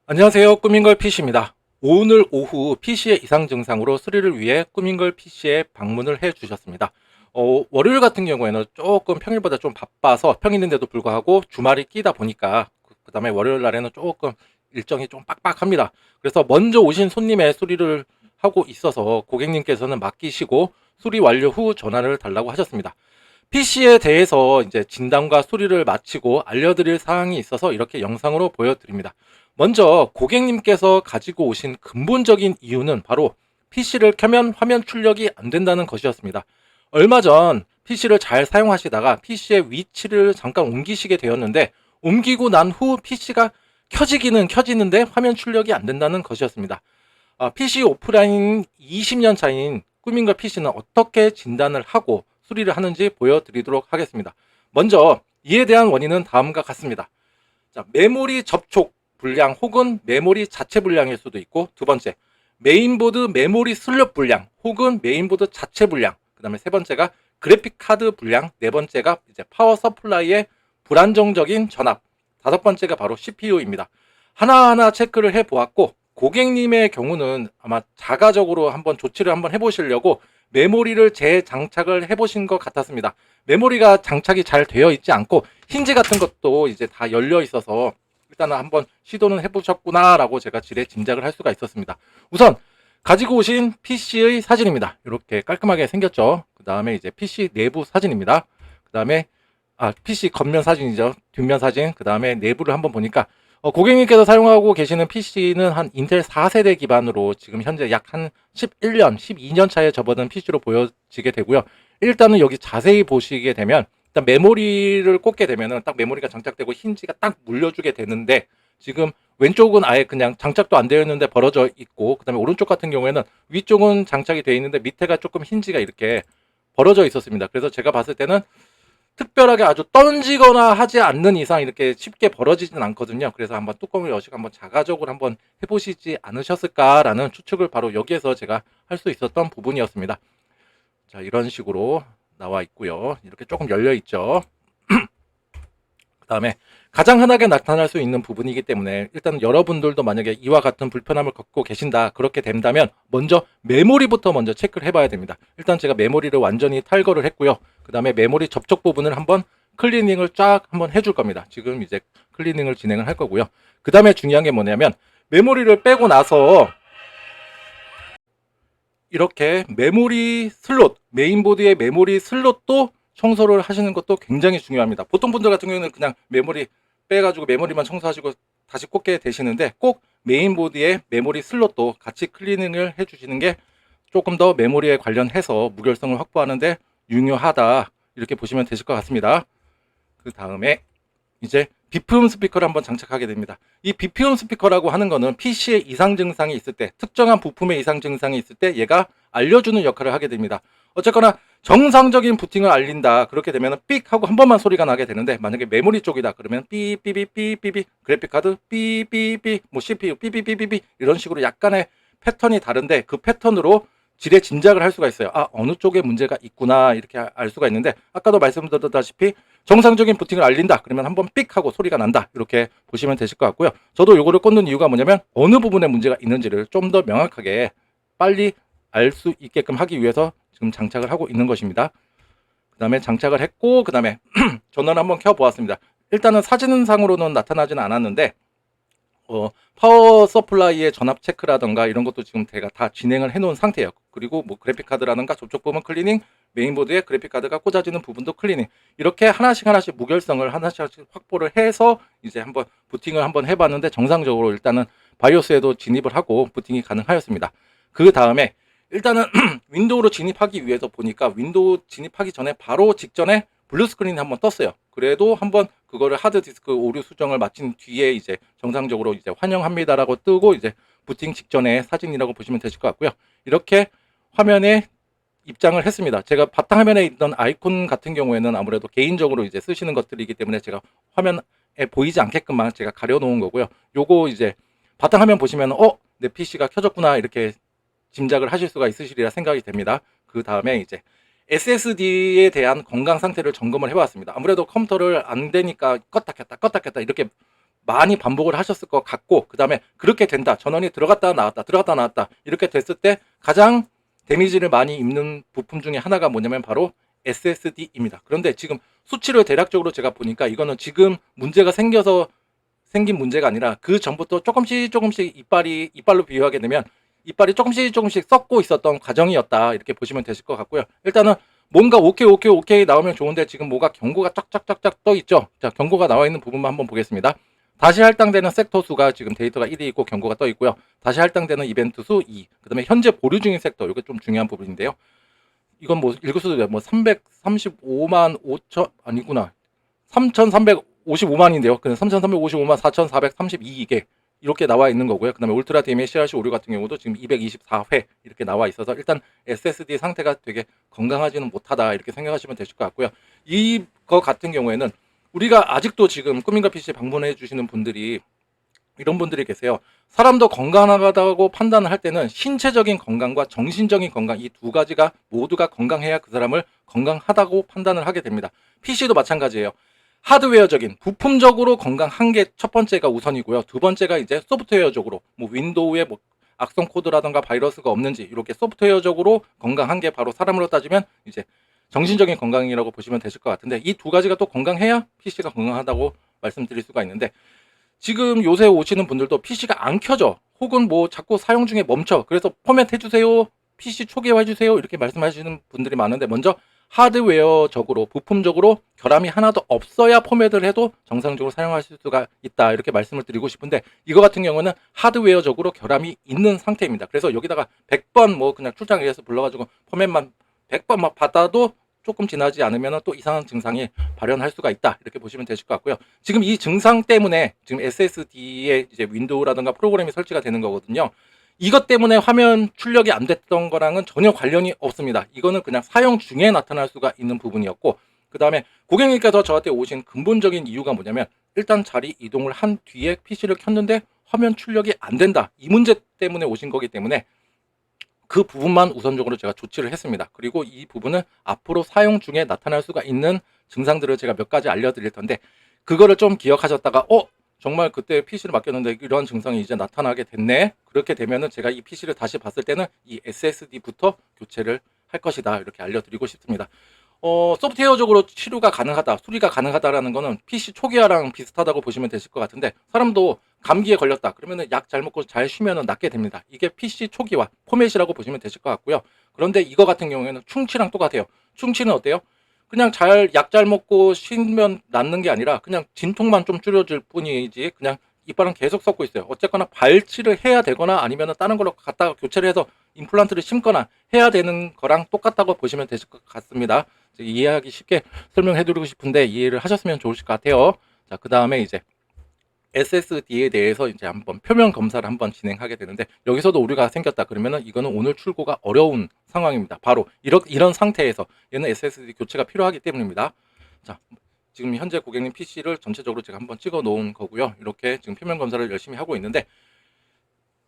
안녕하세요. 꾸민걸 PC입니다. 오늘 오후 PC의 이상 증상으로 수리를 위해 꾸민걸 PC에 방문을 해 주셨습니다. 월요일 같은 경우에는 조금 평일보다 좀 바빠서 평일인데도 불구하고 주말이 끼다 보니까 그다음에 월요일 날에는 조금 일정이 좀 빡빡합니다. 그래서 먼저 오신 손님의 수리를 하고 있어서 고객님께서는 맡기시고 수리 완료 후 전화를 달라고 하셨습니다. PC에 대해서 이제 진단과 수리를 마치고 알려드릴 사항이 있어서 이렇게 영상으로 보여드립니다. 먼저 고객님께서 가지고 오신 근본적인 이유는 바로 PC를 켜면 화면 출력이 안 된다는 것이었습니다. 얼마 전 PC를 잘 사용하시다가 PC의 위치를 잠깐 옮기시게 되었는데 옮기고 난 후 PC가 켜지기는 켜지는데 화면 출력이 안 된다는 것이었습니다. PC 오프라인 20년 차인 꾸민걸 PC는 어떻게 진단을 하고 수리를 하는지 보여드리도록 하겠습니다. 먼저 이에 대한 원인은 다음과 같습니다. 자, 메모리 접촉 불량 혹은 메모리 자체 불량일 수도 있고, 두 번째, 메인보드 메모리 슬롯 불량 혹은 메인보드 자체 불량, 그 다음에 세 번째가 그래픽 카드 불량, 네 번째가 이제 파워 서플라이의 불안정적인 전압, 다섯 번째가 바로 CPU입니다. 하나하나 체크를 해 보았고, 고객님의 경우는 아마 자가적으로 한번 조치를 한번 해보시려고 메모리를 재장착을 해보신 것 같았습니다. 메모리가 장착이 잘 되어 있지 않고 힌지 같은 것도 이제 다 열려 있어서 일단은 한번 시도는 해보셨구나 라고 제가 지레 짐작을 할 수가 있었습니다. 우선 가지고 오신 PC의 사진입니다. 이렇게 깔끔하게 생겼죠. 그 다음에 이제 PC 내부 사진입니다. 그 다음에 PC 겉면 사진이죠. 뒷면 사진. 그 다음에 내부를 한번 보니까 고객님께서 사용하고 계시는 PC는 한 인텔 4세대 기반으로 지금 현재 약 한 11년, 12년 차에 접어든 PC로 보여지게 되고요. 일단은 여기 자세히 보시게 되면 일단 메모리를 꽂게 되면은 딱 메모리가 장착되고 힌지가 딱 물려주게 되는데 지금 왼쪽은 아예 그냥 장착도 안 되어 있는데 벌어져 있고, 그다음에 오른쪽 같은 경우에는 위쪽은 장착이 되어 있는데 밑에가 조금 힌지가 이렇게 벌어져 있었습니다. 그래서 제가 봤을 때는 특별하게 아주 던지거나 하지 않는 이상 이렇게 쉽게 벌어지진 않거든요. 그래서 한번 뚜껑을 여시고 한번 자가적으로 한번 해보시지 않으셨을까라는 추측을 바로 여기에서 제가 할 수 있었던 부분이었습니다. 자, 이런 식으로 나와 있고요. 이렇게 조금 열려 있죠. 그 다음에 가장 흔하게 나타날 수 있는 부분이기 때문에 일단 여러분들도 만약에 이와 같은 불편함을 겪고 계신다, 그렇게 된다면 먼저 메모리부터 먼저 체크를 해봐야 됩니다. 일단 제가 메모리를 완전히 탈거를 했고요. 그 다음에 메모리 접촉 부분을 한번 클리닝을 쫙 한번 해줄 겁니다. 지금 이제 클리닝을 진행을 할 거고요. 그 다음에 중요한 게 뭐냐면 메모리를 빼고 나서 이렇게 메모리 슬롯, 메인보드의 메모리 슬롯도 청소를 하시는 것도 굉장히 중요합니다. 보통 분들 같은 경우는 그냥 메모리 빼가지고 메모리만 청소하시고 다시 꽂게 되시는데 꼭 메인보드의 메모리 슬롯도 같이 클리닝을 해주시는 게 조금 더 메모리에 관련해서 무결성을 확보하는데 유효하다, 이렇게 보시면 되실 것 같습니다. 그 다음에 이제 비품 스피커를 한번 장착하게 됩니다. 이 비품 스피커라고 하는 거는 PC에 이상 증상이 있을 때, 특정한 부품에 이상 증상이 있을 때 얘가 알려주는 역할을 하게 됩니다. 어쨌거나 정상적인 부팅을 알린다, 그렇게 되면 삑 하고 한 번만 소리가 나게 되는데, 만약에 메모리 쪽이다 그러면 삐삐삐삐삐삐, 그래픽카드 삐삐삐, 뭐 CPU 삐삐삐삐삐, 이런 식으로 약간의 패턴이 다른데 그 패턴으로 지레 짐작을 할 수가 있어요. 어느 쪽에 문제가 있구나, 이렇게 알 수가 있는데, 아까도 말씀드렸다시피 정상적인 부팅을 알린다 그러면 한번 삑 하고 소리가 난다, 이렇게 보시면 되실 것 같고요. 저도 요거를 꽂는 이유가 뭐냐면 어느 부분에 문제가 있는지를 좀 더 명확하게 빨리 알 수 있게끔 하기 위해서 지금 장착을 하고 있는 것입니다. 그 다음에 장착을 했고, 그 다음에 전원을 한번 켜 보았습니다. 일단은 사진상으로는 나타나지는 않았는데 파워 서플라이의 전압 체크라던가 이런 것도 지금 제가 다 진행을 해 놓은 상태예요. 그리고 뭐 그래픽 카드라든가 접촉 부분 클리닝, 메인보드에 그래픽 카드가 꽂아지는 부분도 클리닝, 이렇게 하나씩 무결성을 하나씩 확보를 해서 이제 한번 부팅을 한번 해봤는데 정상적으로 일단은 바이오스에도 진입을 하고 부팅이 가능하였습니다. 그 다음에 일단은 윈도우로 진입하기 위해서 보니까 윈도우 진입하기 전에 바로 직전에 블루 스크린이 한번 떴어요. 그래도 한번 그거를 하드디스크 오류 수정을 마친 뒤에 이제 정상적으로 이제 환영합니다라고 뜨고 이제 부팅 직전의 사진이라고 보시면 되실 것 같고요. 이렇게 화면에 입장을 했습니다. 제가 바탕화면에 있던 아이콘 같은 경우에는 아무래도 개인적으로 이제 쓰시는 것들이기 때문에 제가 화면에 보이지 않게끔만 제가 가려 놓은 거고요. 요거 이제 바탕화면 보시면 내 PC가 켜졌구나, 이렇게 짐작을 하실 수가 있으시리라 생각이 됩니다. 그 다음에 이제 SSD에 대한 건강 상태를 점검을 해봤습니다. 아무래도 컴퓨터를 안 되니까 껐다 켰다 이렇게 많이 반복을 하셨을 것 같고, 그 다음에 그렇게 된다, 전원이 들어갔다 나왔다 들어갔다 나왔다 이렇게 됐을 때 가장 데미지를 많이 입는 부품 중에 하나가 뭐냐면 바로 SSD입니다. 그런데 지금 수치를 대략적으로 제가 보니까 이거는 지금 문제가 생겨서 생긴 문제가 아니라 그 전부터 조금씩 이빨로 비유하게 되면 이빨이 조금씩 썩고 있었던 과정이었다, 이렇게 보시면 되실 것 같고요. 일단은 뭔가 오케이 나오면 좋은데 지금 뭐가 경고가 쫙쫙쫙쫙 떠 있죠. 자, 경고가 나와 있는 부분만 한번 보겠습니다. 다시 할당되는 섹터 수가 지금 데이터가 1이 있고 경고가 떠 있고요. 다시 할당되는 이벤트 수 2, 그 다음에 현재 보류 중인 섹터, 이게 좀 중요한 부분인데요. 이건 뭐 읽을 수도 있어요. 뭐 335만 5천 아니구나. 3,355만인데요. 그냥 3,355만 4,432개 이렇게 나와 있는 거고요. 그 다음에 울트라 DMA CRC 오류 같은 경우도 지금 224회 이렇게 나와 있어서 일단 SSD 상태가 되게 건강하지는 못하다, 이렇게 생각하시면 되실 것 같고요. 이거 같은 경우에는 우리가 아직도 지금 꾸민가 PC 방문해 주시는 분들이 이런 분들이 계세요. 사람도 건강하다고 판단을 할 때는 신체적인 건강과 정신적인 건강, 이 두 가지가 모두가 건강해야 그 사람을 건강하다고 판단을 하게 됩니다. PC도 마찬가지예요. 하드웨어적인 부품적으로 건강한 게 첫 번째가 우선이고요. 두 번째가 이제 소프트웨어적으로 뭐 윈도우에 뭐 악성 코드라든가 바이러스가 없는지 이렇게 소프트웨어적으로 건강한 게 바로 사람으로 따지면 이제 정신적인 건강이라고 보시면 되실 것 같은데, 이 두 가지가 또 건강해야 PC가 건강하다고 말씀드릴 수가 있는데, 지금 요새 오시는 분들도 PC가 안 켜져, 혹은 뭐 자꾸 사용 중에 멈춰, 그래서 포맷 해주세요, PC 초기화 해주세요, 이렇게 말씀하시는 분들이 많은데, 먼저 하드웨어적으로 부품적으로 결함이 하나도 없어야 포맷을 해도 정상적으로 사용하실 수가 있다, 이렇게 말씀을 드리고 싶은데, 이거 같은 경우는 하드웨어적으로 결함이 있는 상태입니다. 그래서 여기다가 100번 뭐 그냥 출장을 해서 불러가지고 포맷만 100번 막 받아도 조금 지나지 않으면 또 이상한 증상이 발현할 수가 있다, 이렇게 보시면 되실 것 같고요. 지금 이 증상 때문에 지금 SSD에 이제 윈도우라든가 프로그램이 설치가 되는 거거든요. 이것 때문에 화면 출력이 안 됐던 거랑은 전혀 관련이 없습니다. 이거는 그냥 사용 중에 나타날 수가 있는 부분이었고, 그 다음에 고객님께서 저한테 오신 근본적인 이유가 뭐냐면, 일단 자리 이동을 한 뒤에 PC를 켰는데 화면 출력이 안 된다, 이 문제 때문에 오신 거기 때문에 그 부분만 우선적으로 제가 조치를 했습니다. 그리고 이 부분은 앞으로 사용 중에 나타날 수가 있는 증상들을 제가 몇 가지 알려드릴 텐데, 그거를 좀 기억하셨다가 정말 그때 PC를 맡겼는데 이런 증상이 이제 나타나게 됐네, 그렇게 되면은 제가 이 PC를 다시 봤을 때는 이 SSD부터 교체를 할 것이다, 이렇게 알려드리고 싶습니다. 소프트웨어적으로 치료가 가능하다, 수리가 가능하다라는 거는 PC 초기화랑 비슷하다고 보시면 되실 것 같은데, 사람도 감기에 걸렸다 그러면은 약 잘 먹고 잘 쉬면은 낫게 됩니다. 이게 PC 초기화 포맷이라고 보시면 되실 것 같고요. 그런데 이거 같은 경우에는 충치랑 똑같아요. 충치는 어때요? 그냥 약 잘 먹고 쉬면 낫는 게 아니라 그냥 진통만 좀 줄여줄 뿐이지, 그냥 이빨은 계속 썩고 있어요. 어쨌거나 발치를 해야 되거나 아니면 다른 걸로 갖다가 교체를 해서 임플란트를 심거나 해야 되는 거랑 똑같다고 보시면 되실 것 같습니다. 이해하기 쉽게 설명해드리고 싶은데 이해를 하셨으면 좋으실 것 같아요. 자, 그 다음에 이제 SSD에 대해서 이제 한번 표면 검사를 한번 진행하게 되는데, 여기서도 오류가 생겼다 그러면은 이거는 오늘 출고가 어려운 상황입니다. 바로 이런 상태에서 얘는 SSD 교체가 필요하기 때문입니다. 자, 지금 현재 고객님 PC를 전체적으로 제가 한번 찍어 놓은 거고요. 이렇게 지금 표면 검사를 열심히 하고 있는데,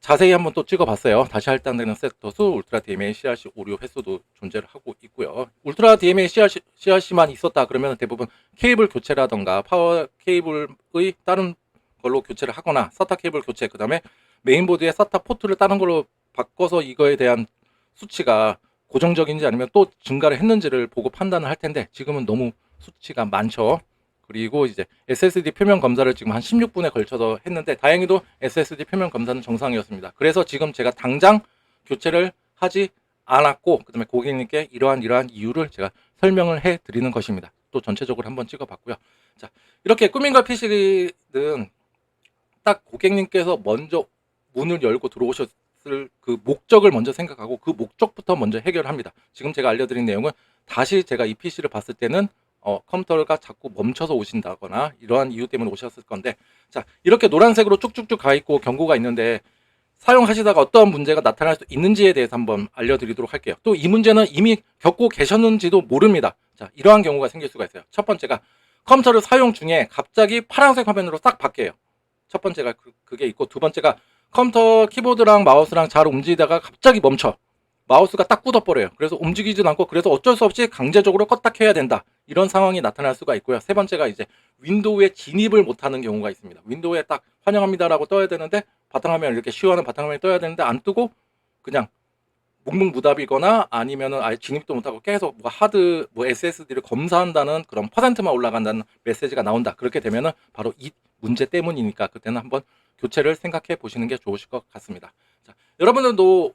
자세히 한번 또 찍어봤어요. 다시 할당되는 섹터 수, 울트라 DMA CRC 오류 횟수도 존재를 하고 있고요. 울트라 DMA CRC만 있었다 그러면 대부분 케이블 교체라던가 파워 케이블의 다른 걸로 교체를 하거나 SATA 케이블 교체, 그 다음에 메인보드에 SATA 포트를 다른 걸로 바꿔서 이거에 대한 수치가 고정적인지 아니면 또 증가를 했는지를 보고 판단을 할 텐데, 지금은 너무 수치가 많죠. 그리고 이제 SSD 표면 검사를 지금 한 16분에 걸쳐서 했는데, 다행히도 SSD 표면 검사는 정상이었습니다. 그래서 지금 제가 당장 교체를 하지 않았고, 그 다음에 고객님께 이러한 이유를 제가 설명을 해 드리는 것입니다. 또 전체적으로 한번 찍어 봤고요. 자, 이렇게 꾸민가 PC는 딱 고객님께서 먼저 문을 열고 들어오셨을 그 목적을 먼저 생각하고 그 목적부터 먼저 해결합니다. 지금 제가 알려드린 내용은 다시 제가 이 PC를 봤을 때는 컴퓨터가 자꾸 멈춰서 오신다거나 이러한 이유 때문에 오셨을 건데, 자, 이렇게 노란색으로 쭉쭉쭉 가 있고 경고가 있는데 사용하시다가 어떠한 문제가 나타날 수 있는지에 대해서 한번 알려드리도록 할게요. 또 이 문제는 이미 겪고 계셨는지도 모릅니다. 자, 이러한 경우가 생길 수가 있어요. 첫 번째가 컴퓨터를 사용 중에 갑자기 파란색 화면으로 딱 바뀌어요. 첫 번째가 그게 있고, 두 번째가 컴퓨터 키보드랑 마우스랑 잘 움직이다가 갑자기 멈춰. 마우스가 딱 굳어버려요. 그래서 움직이지도 않고, 그래서 어쩔 수 없이 강제적으로 껐다 켜야 된다. 이런 상황이 나타날 수가 있고요. 세 번째가 이제 윈도우에 진입을 못하는 경우가 있습니다. 윈도우에 딱 환영합니다라고 떠야 되는데, 바탕화면 이렇게 시원한 바탕화면이 떠야 되는데 안 뜨고 그냥 묵묵무답이거나 아니면은 아예 진입도 못하고 계속 뭐 하드 뭐 SSD를 검사한다는 그런 퍼센트만 올라간다는 메시지가 나온다. 그렇게 되면은 바로 이 문제 때문이니까 그때는 한번 교체를 생각해 보시는 게 좋으실 것 같습니다. 자, 여러분들도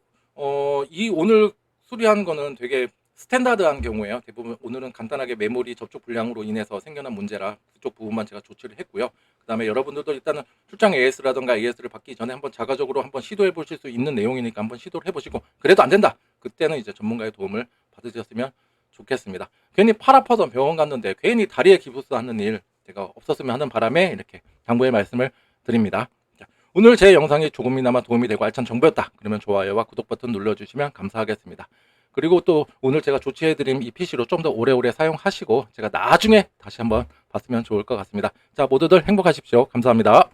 이 오늘 수리한 거는 되게 스탠다드한 경우에요. 대부분 오늘은 간단하게 메모리 접촉 불량으로 인해서 생겨난 문제라 그쪽 부분만 제가 조치를 했고요. 그 다음에 여러분들도 일단은 출장 AS라든가 AS를 받기 전에 한번 자가적으로 한번 시도해 보실 수 있는 내용이니까 한번 시도를 해보시고, 그래도 안 된다, 그때는 이제 전문가의 도움을 받으셨으면 좋겠습니다. 괜히 팔 아파서 병원 갔는데 괜히 다리에 기부스 하는 일 제가 없었으면 하는 바람에 이렇게 당부의 말씀을 드립니다. 자, 오늘 제 영상이 조금이나마 도움이 되고 알찬 정보였다 그러면 좋아요와 구독 버튼 눌러주시면 감사하겠습니다. 그리고 또 오늘 제가 조치해드린 이 PC로 좀 더 오래오래 사용하시고 제가 나중에 다시 한번 봤으면 좋을 것 같습니다. 자, 모두들 행복하십시오. 감사합니다.